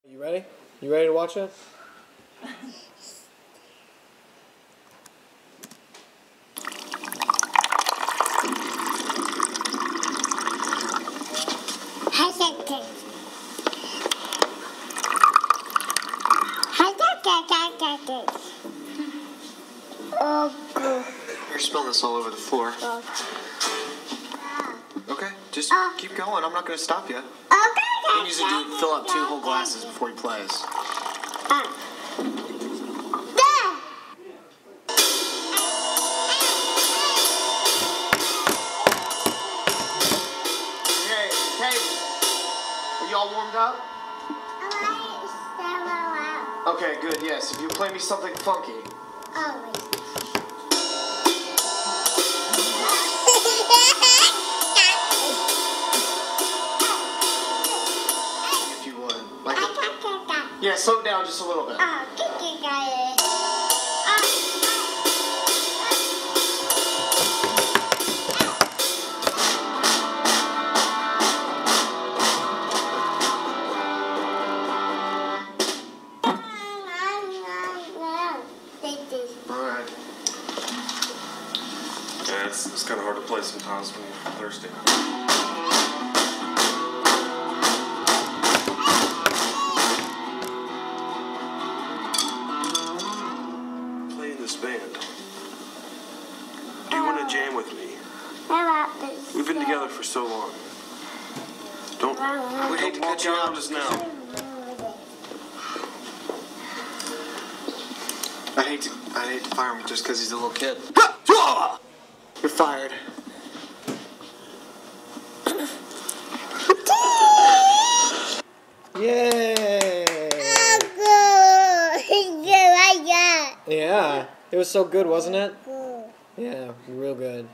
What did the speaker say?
You ready? You ready to watch it? You're spilling this all over the floor. Okay, just keep going. I'm not going to stop you. He needs to fill up 2 whole glasses before he plays. Hey, are you all warmed up? Okay, good, yes. If you play me something funky. If you would. Yeah, slow it down just a little bit. Alright. Yeah, it's kind of hard to play sometimes when you're thirsty. Play in this band. Do you want to jam with me? We've been together for so long. We hate to cut you out just now. I'd hate to fire him just because he's a little kid. You're fired. Yay! Yeah, it was so good, wasn't it? Yeah, real good.